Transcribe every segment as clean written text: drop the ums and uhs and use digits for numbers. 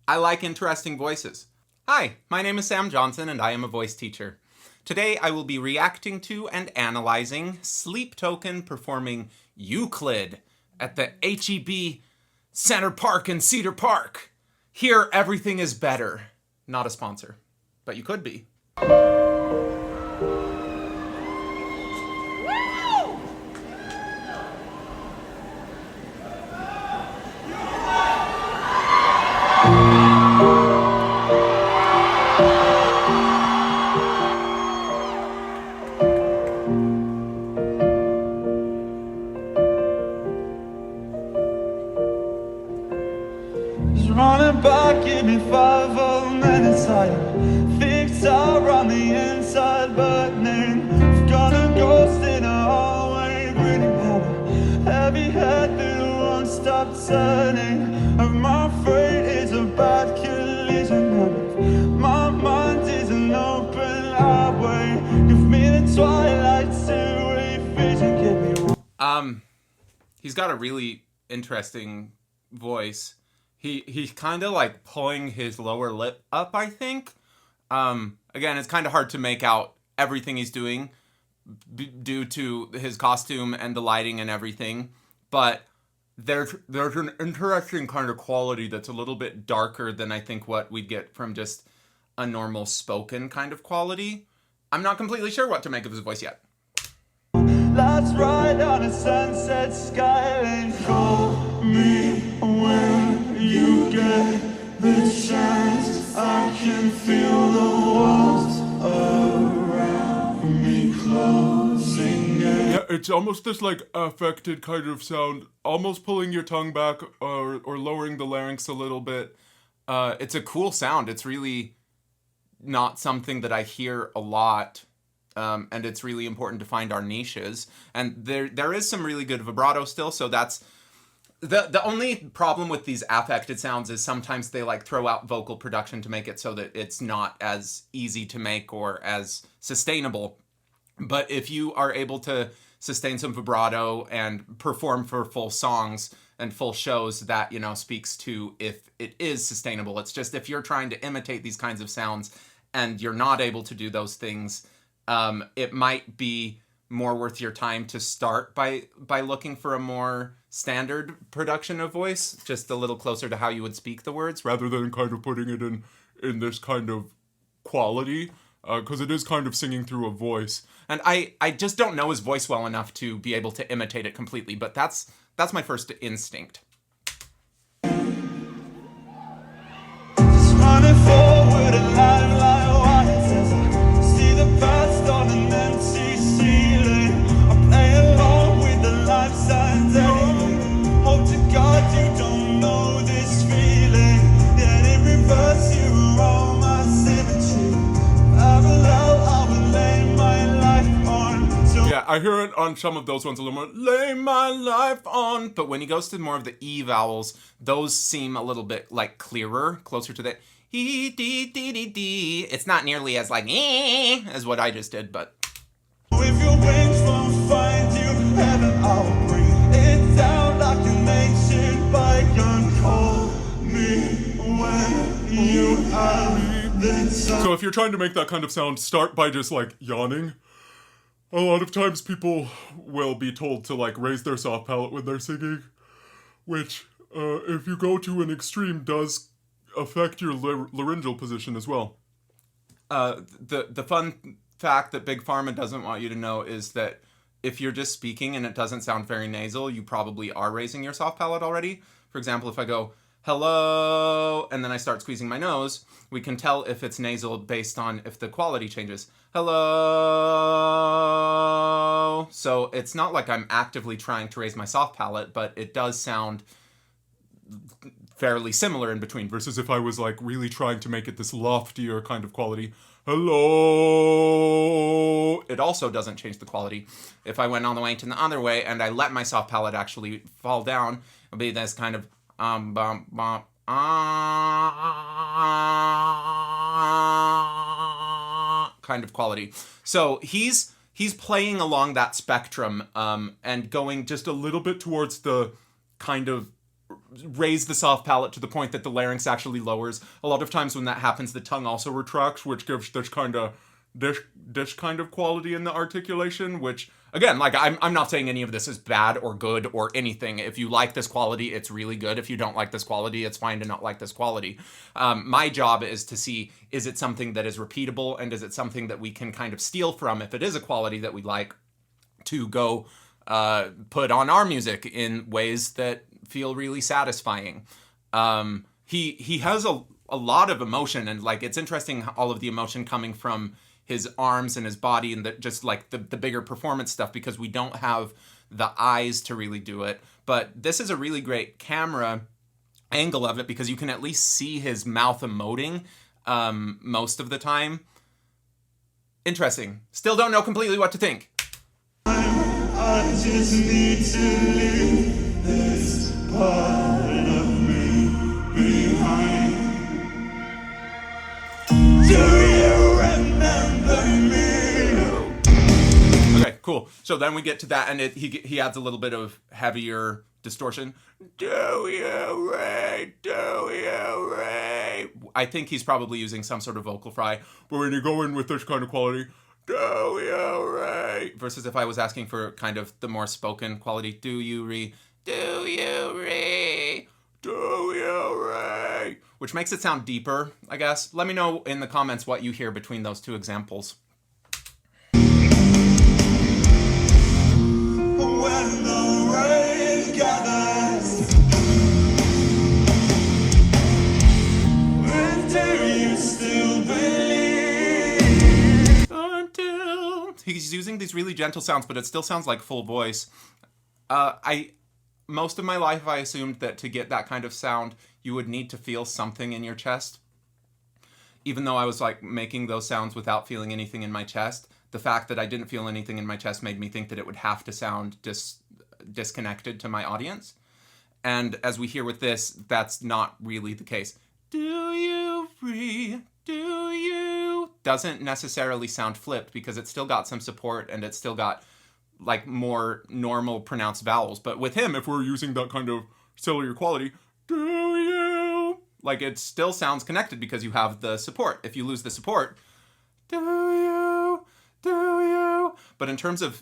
I like interesting voices. Hi, my name is Sam Johnson and I am a voice teacher. Today I will be reacting to and analyzing Sleep Token performing Euclid at the HEB Center Park in Cedar Park. Here everything is better. Not a sponsor, but you could be. Running back, give me 5 of them inside. Fix are on the inside, burning. Got a ghost in a hallway, breathing heavy head that won't stop turning. I'm afraid it's a bad collision. My mind is an open highway. Give me the twilight to revision. Give me He's got a really interesting voice. He's kind of like pulling his lower lip up, I think. Again, it's kind of hard to make out everything he's doing due to his costume and the lighting and everything. But there's an interesting kind of quality that's a little bit darker than I think what we'd get from just a normal spoken kind of quality. I'm not completely sure what to make of his voice yet. Let's ride on a sunset skyline. Call me when you get the chance. I can feel the walls around me closing in. Yeah, it's almost this like affected kind of sound, almost pulling your tongue back or lowering the larynx a little bit. It's a cool sound. It's really not something that I hear a lot. And it's really important to find our niches. And there is some really good vibrato still, so that's the only problem with these affected sounds is sometimes they like throw out vocal production to make it so that it's not as easy to make or as sustainable. But if you are able to sustain some vibrato and perform for full songs and full shows, that, you know, speaks to if it is sustainable. It's just if you're trying to imitate these kinds of sounds and you're not able to do those things, it might be more worth your time to start by looking for a more standard production of voice, just a little closer to how you would speak the words, rather than kind of putting it in this kind of quality, because it is kind of singing through a voice. And I just don't know his voice well enough to be able to imitate it completely, but that's my first instinct. Running forward alive like water. See the past on an empty ceiling. I play along with the life signs anyway. Hope to God you don't know this feeling. Then in reverse you were all my symmetry. I will lay my life on. So Yeah, I hear it on some of those ones a little more. Lay my life on. But when he goes to more of the E vowels, those seem a little bit like clearer, closer to that E, D, D, D, D. It's not nearly as like as what I just did, but if your wings won't find you, heaven, I'll bring it down like an ancient bygone. Call me when you have the time. So if you're trying to make that kind of sound, start by just like yawning. A lot of times people will be told to like raise their soft palate when they're singing, which if you go to an extreme does affect your laryngeal position as well. the fun fact that Big Pharma doesn't want you to know is that if you're just speaking and it doesn't sound very nasal, you probably are raising your soft palate already. For example, if I go, hello, and then I start squeezing my nose, we can tell if it's nasal based on if the quality changes. Hello. So it's not like I'm actively trying to raise my soft palate, but it does sound fairly similar in between. Versus if I was like really trying to make it this loftier kind of quality. Hello. It also doesn't change the quality. If I went all the way to the other way and I let my soft palate actually fall down, it would be this kind of kind of quality. So he's playing along that spectrum and going Just a little bit towards the kind of raise the soft palate to the point that the larynx actually lowers. A lot of times when that happens, the tongue also retracts, which gives this kind of quality in the articulation, which, again, like, I'm not saying any of this is bad or good or anything. If you like this quality, it's really good. If you don't like this quality, it's fine to not like this quality. My job is to see, is it something that is repeatable, and is it something that we can kind of steal from, if it is a quality that we like, to go put on our music in ways that feel really satisfying. He has a lot of emotion, and like, it's interesting, all of the emotion coming from his arms and his body, and just like the bigger performance stuff, because we don't have the eyes to really do it. But this is a really great camera angle of it, because you can at least see his mouth emoting most of the time. Interesting. Still don't know completely what to think. I just need to leave this part of me behind. Do you remember me? Okay, cool. So then we get to that, and he adds a little bit of heavier distortion. Do you, Ray? Do you, Ray? I think he's probably using some sort of vocal fry. But when you go in with this kind of quality, Do you, Ray? Versus if I was asking for kind of the more spoken quality. Do you, Ray? Do you, Ray? Do you, Ray? Which makes it sound deeper, I guess. Let me know in the comments what you hear between those two examples. When the rain gathers, when do you still believe? Until he's using these really gentle sounds, but it still sounds like full voice. Most of my life, I assumed that to get that kind of sound, you would need to feel something in your chest. Even though I was like making those sounds without feeling anything in my chest, the fact that I didn't feel anything in my chest made me think that it would have to sound disconnected to my audience. And as we hear with this, that's not really the case. Do you free? Do you? Doesn't necessarily sound flipped, because it's still got some support, and it's still got like more normal pronounced vowels. But with him, if we're using that kind of cellular quality, do you? Like, it still sounds connected because you have the support. If you lose the support, do you? Do you? But in terms of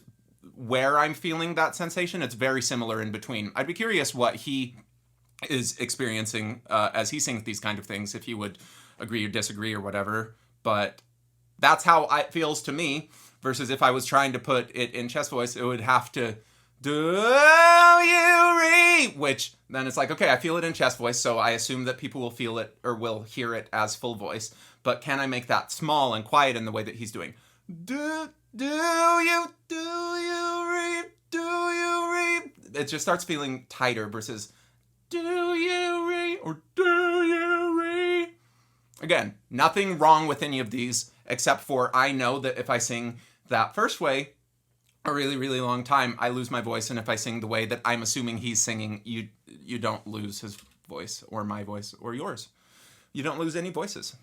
where I'm feeling that sensation, it's very similar in between. I'd be curious what he is experiencing as he sings these kind of things, if he would agree or disagree or whatever. But that's how it feels to me. Versus if I was trying to put it in chest voice, it would have to do you read, which then it's like, okay, I feel it in chest voice, so I assume that people will feel it or will hear it as full voice. But can I make that small and quiet in the way that he's doing? Do you read? Do you read? It just starts feeling tighter versus do you read or do you read? Again, nothing wrong with any of these, except for I know that if I sing that first way a really, really long time, I lose my voice. And if I sing the way that I'm assuming he's singing, you don't lose his voice or my voice or yours. You don't lose any voices.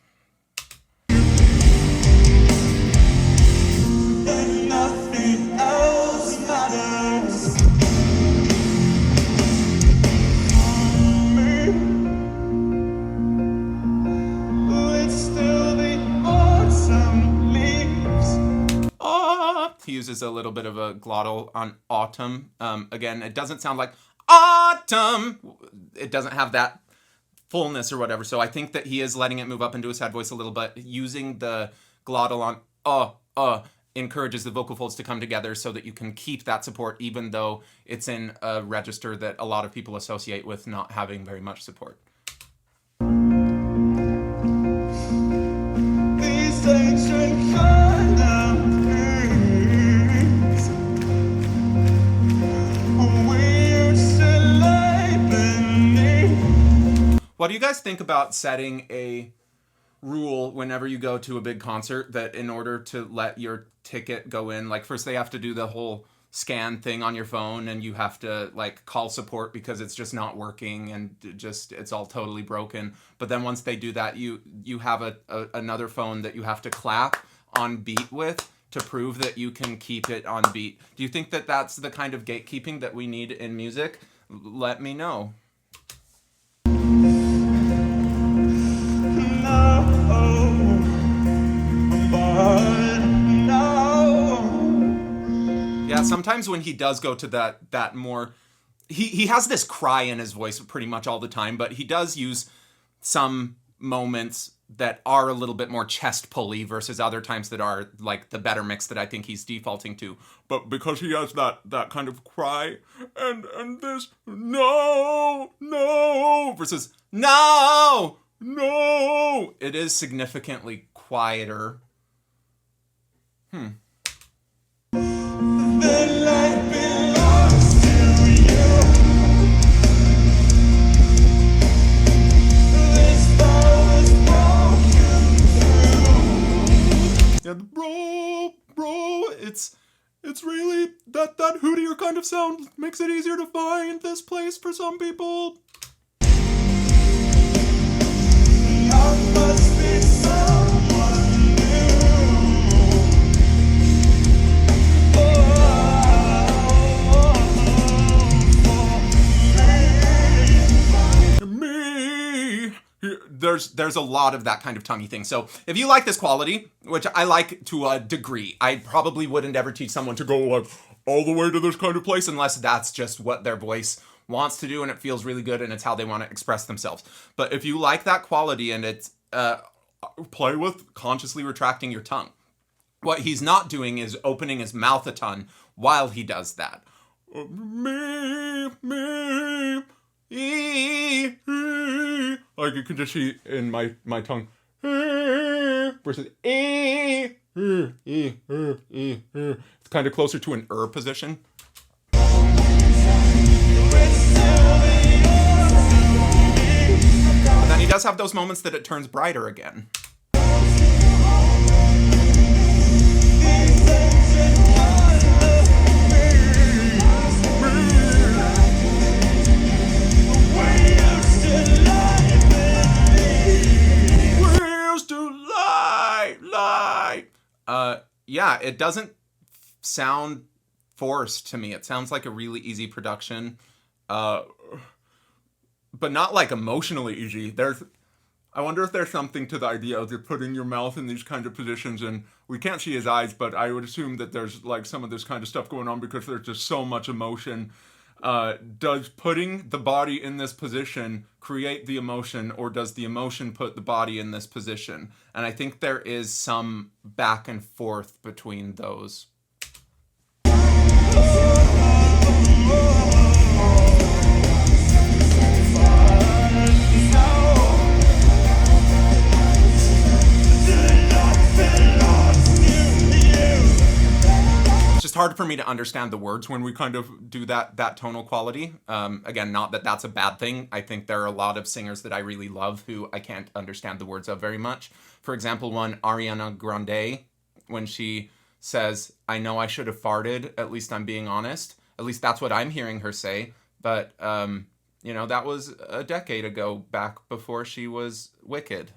And nothing else matters. It's still the autumn leaves. He uses a little bit of a glottal on autumn. Again, it doesn't sound like autumn. It doesn't have that fullness or whatever. So I think that he is letting it move up into a sad voice a little bit. Using the glottal on encourages the vocal folds to come together so that you can keep that support, even though it's in a register that a lot of people associate with not having very much support. These ancient kind of things we used to lay beneath. What do you guys think about setting a rule whenever you go to a big concert that in order to let your ticket go in, like first they have to do the whole scan thing on your phone and you have to like call support because it's just not working and it's all totally broken. But then once they do that, you have another phone that you have to clap on beat with to prove that you can keep it on beat. Do you think that that's the kind of gatekeeping that we need in music? Let me know. sometimes when he does go to that more, he has this cry in his voice pretty much all the time, but he does use some moments that are a little bit more chest pulley versus other times that are like the better mix that I think he's defaulting to. But because he has that kind of cry and this no Versus no, no, it is significantly quieter. The light belongs to you. This bow is broken through. yeah, bro, it's really that hootier kind of sound makes it easier to find this place for some people. I must be someone new. Me. There's a lot of that kind of tonguey thing. So if you like this quality, which I like to a degree, I probably wouldn't ever teach someone to Go like all the way to this kind of place place. unless that's just what their voice wants to do and it feels really good and it's how they want to express themselves. But if you like that quality and it's Play with consciously retracting your tongue, what he's not doing is opening his mouth a ton while he does that. me. Eee. Like you can just see in my tongue. Versus It's kind of closer to an position. But then he does have those moments that it turns brighter again. Yeah, it doesn't sound forced to me. It sounds like a really easy production, but not like emotionally easy. I wonder if there's something to the idea of you're putting your mouth in these kind of positions, and we can't see his eyes, but I would assume that there's like some of this kind of stuff going on because there's just so much emotion. Does putting the body in this position create the emotion, or does the emotion put the body in this position? And I think there is some back and forth between those. Just hard for me to understand the words when we kind of do that tonal quality. Again, not that that's a bad thing. I think there are a lot of singers that I really love who I can't understand the words of very much. For example, one Ariana Grande, when she says, "I know I should have farted, at least I'm being honest." At least that's what I'm hearing her say. But, that was a decade ago, back before she was Wicked.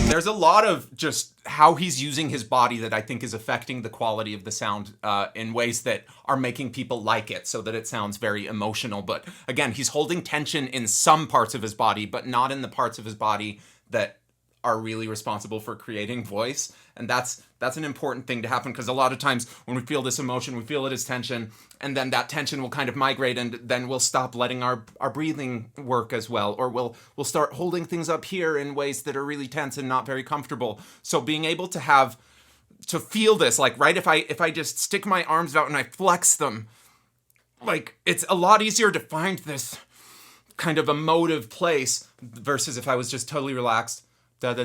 There's a lot of just how he's using his body that I think is affecting the quality of the sound in ways that are making people like it, so that it sounds very emotional. But again, he's holding tension in some parts of his body, but not in the parts of his body that are really responsible for creating voice. And that's an important thing to happen, because a lot of times when we feel this emotion, we feel it as tension, and then that tension will kind of migrate, and then we'll stop letting our breathing work as well, or we'll start holding things up here in ways that are really tense and not very comfortable. So being able to feel this, like, right, if I just stick my arms out and I flex them, like, it's a lot easier to find this kind of emotive place versus if I was just totally relaxed, and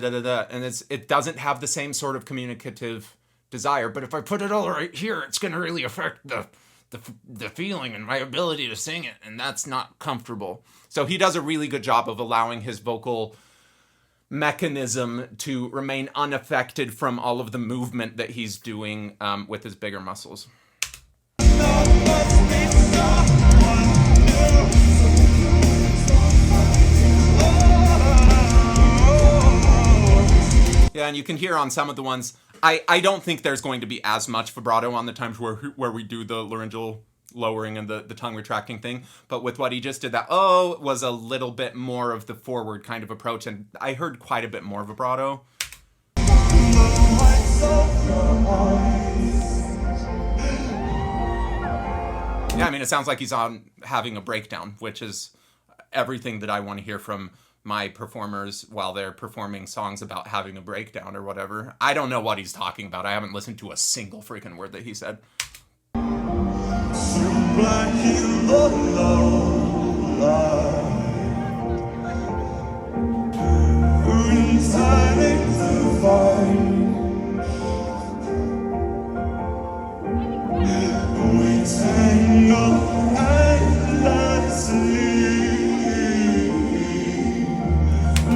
it doesn't have the same sort of communicative desire. But if I put it all right here, it's going to really affect the feeling and my ability to sing it, and that's not comfortable. So he does a really good job of allowing his vocal mechanism to remain unaffected from all of the movement that he's doing with his bigger muscles. Yeah, and you can hear on some of the ones, I don't think there's going to be as much vibrato on the times where we do the laryngeal lowering and the tongue retracting thing. But with what he just did, that oh was a little bit more of the forward kind of approach, and I heard quite a bit more vibrato. Yeah, I mean, it sounds like he's on having a breakdown, which is everything that I want to hear from my performers while they're performing songs about having a breakdown or whatever. I don't know what he's talking about. I haven't listened to a single freaking word that he said.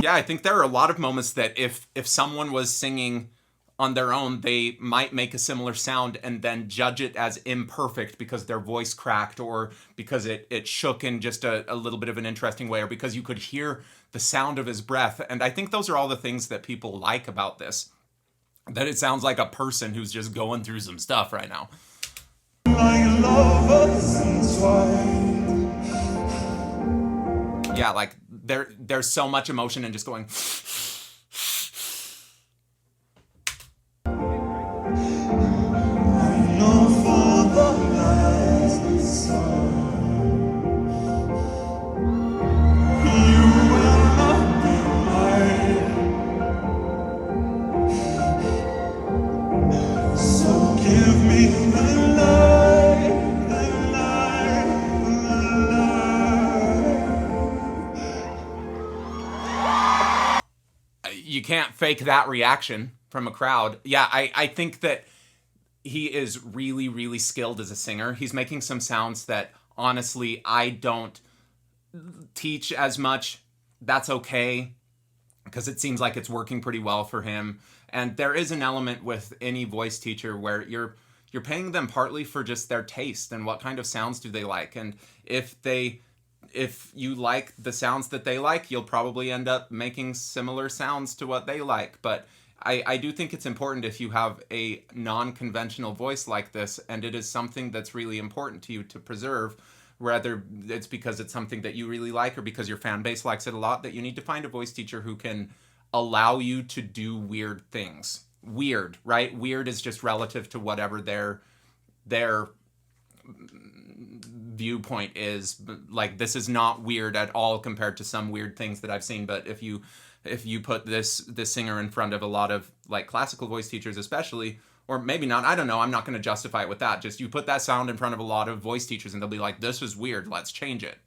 Yeah, I think there are a lot of moments that if someone was singing on their own, they might make a similar sound and then judge it as imperfect because their voice cracked, or because it shook in just a little bit of an interesting way, or because you could hear the sound of his breath. And I think those are all the things that people like about this, that it sounds like a person who's just going through some stuff right now. Yeah, like there's so much emotion and just going. You can't fake that reaction from a crowd. Yeah, I think that he is really, really skilled as a singer. He's making some sounds that, honestly, I don't teach as much. That's okay, because it seems like it's working pretty well for him. And there is an element with any voice teacher where you're paying them partly for just their taste and what kind of sounds do they like. And if you like the sounds that they like, you'll probably end up making similar sounds to what they like. But I do think it's important, if you have a non-conventional voice like this, and it is something that's really important to you to preserve, whether it's because it's something that you really like or because your fan base likes it a lot, that you need to find a voice teacher who can allow you to do weird things. Weird, right? Weird is just relative to whatever their viewpoint is. Like, this is not weird at all compared to some weird things that I've seen. But if you put this singer in front of a lot of like classical voice teachers especially, or maybe not, I don't know, I'm not going to justify it with that. Just you put that sound in front of a lot of voice teachers and they'll be like, this is weird, let's change it.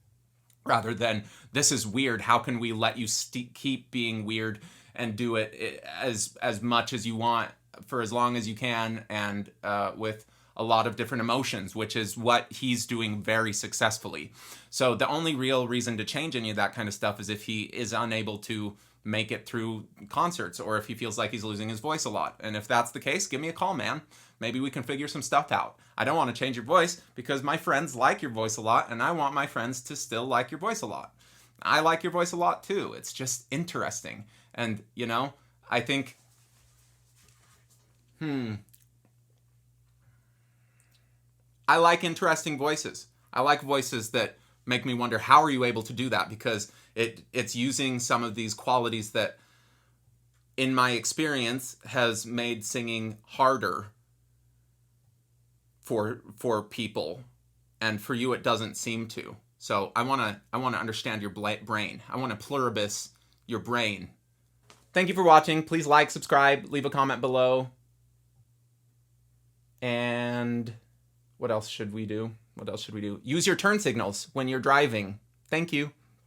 Rather than, this is weird, how can we let you keep being weird and do it as much as you want for as long as you can, and with a lot of different emotions, which is what he's doing very successfully. So the only real reason to change any of that kind of stuff is if he is unable to make it through concerts, or if he feels like he's losing his voice a lot. And if that's the case, give me a call, man. Maybe we can figure some stuff out. I don't want to change your voice because my friends like your voice a lot, and I want my friends to still like your voice a lot. I like your voice a lot too. It's just interesting. And, you know, I think, I like interesting voices. I like voices that make me wonder, how are you able to do that? Because it's using some of these qualities that, in my experience, has made singing harder for people, and for you it doesn't seem to. So I want to understand your brain. I want to pluribus your brain. Thank you for watching. Please like, subscribe, leave a comment below. And what else should we do? Use your turn signals when you're driving. Thank you.